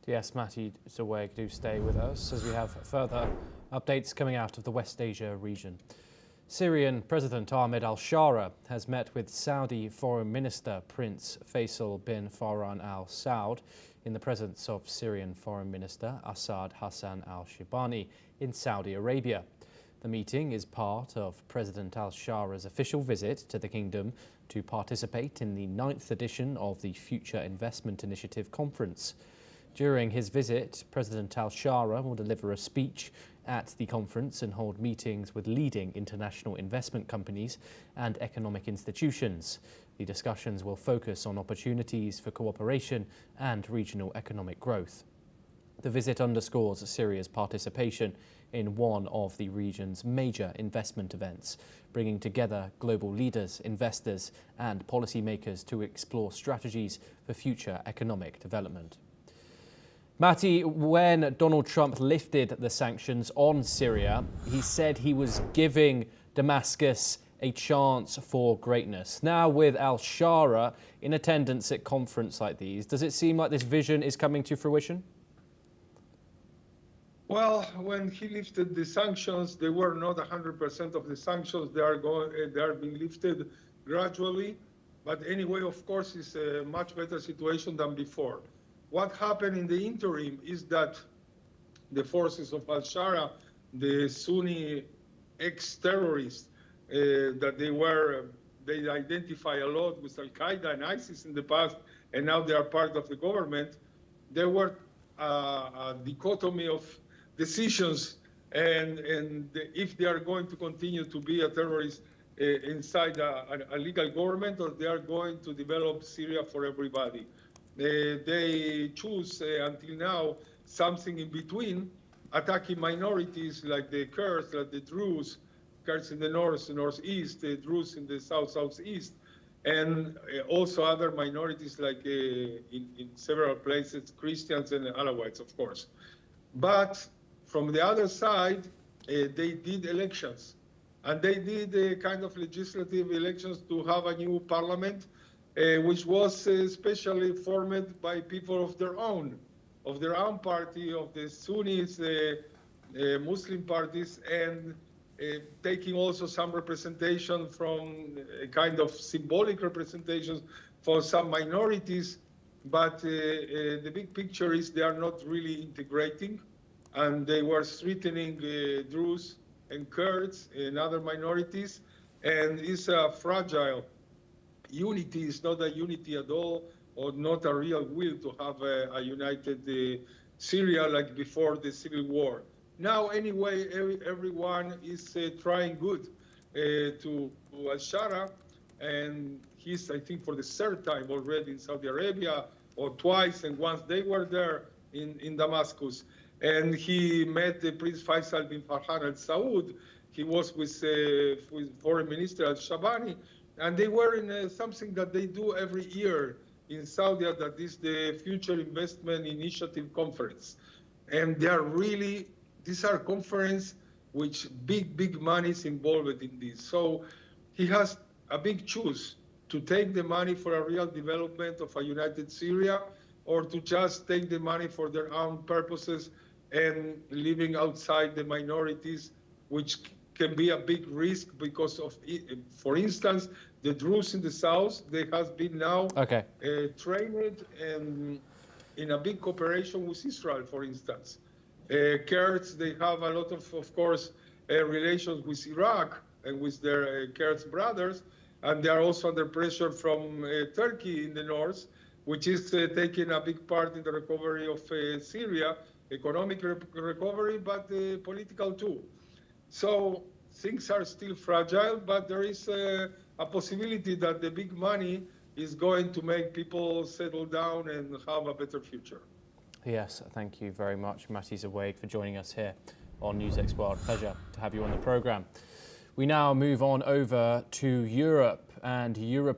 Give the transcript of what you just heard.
Yes, Matty Zaweg, do stay with us as we have further updates coming out of the West Asia region. Syrian President Ahmad Al-Sharaa has met with Saudi Foreign Minister Prince Faisal bin Farhan Al Saud in the presence of Syrian Foreign Minister Assad Hassan al-Shibani in Saudi Arabia. The meeting is part of President Al-Sharaa's official visit to the kingdom to participate in the 9th edition of the Future Investment Initiative Conference. During his visit, President Al-Sharaa will deliver a speech at the conference and hold meetings with leading international investment companies and economic institutions. The discussions will focus on opportunities for cooperation and regional economic growth. The visit underscores Syria's participation in one of the region's major investment events, bringing together global leaders, investors and policymakers to explore strategies for future economic development. Matty, when Donald Trump lifted the sanctions on Syria, he said he was giving Damascus a chance for greatness. Now, with Al-Sharaa in attendance at conferences like these, does it seem like this vision is coming to fruition? Well, when he lifted the sanctions, they were not 100% of the sanctions. They are being lifted gradually. But anyway, of course, it's a much better situation than before. What happened in the interim is that the forces of Al-Sharaa, the Sunni ex-terrorists, that they identify a lot with Al-Qaeda and ISIS in the past, and now they are part of the government. There were a dichotomy of decisions, and if they are going to continue to be a terrorist inside a legal government, or they are going to develop Syria for everybody. They choose until now something in between, attacking minorities like the Kurds, like the Druze, Kurds in the north, northeast, the Druze in the southeast, and also other minorities like in several places, Christians and Alawites, of course. But from the other side, they did elections, and they did kind of legislative elections to have a new parliament, which was especially formed by people of their own party, of the Sunnis, Muslim parties, and taking also some representation from kind of symbolic representations for some minorities. But the big picture is they are not really integrating, and they were threatening Druze and Kurds and other minorities, and it's a fragile unity. Is not a unity at all, or not a real will to have a united Syria like before the civil war. Now, anyway, everyone is trying good to Al-Sharaa, and he's, I think, for the third time already in Saudi Arabia, or twice, and once they were there in Damascus. And he met Prince Faisal bin Farhan Al Saud. He was with Foreign Minister Al-Shabani, and they were in something that they do every year in Saudi, that is the Future Investment Initiative Conference. And they are really, these are conferences which big money is involved in this. So he has a big choice to take the money for a real development of a united Syria, or to just take the money for their own purposes and living outside the minorities, which can be a big risk because of, for instance, the Druze in the south, they have been now trained and in a big cooperation with Israel, for instance. Kurds, they have a lot of course, relations with Iraq and with their Kurds brothers, and they are also under pressure from Turkey in the north, which is taking a big part in the recovery of Syria, economic recovery, but political too. So things are still fragile, but there is a possibility that the big money is going to make people settle down and have a better future. Yes, thank you very much, Matty Zaweg, for joining us here on NewsX World. Pleasure to have you on the programme. We now move on over to Europe, and Europe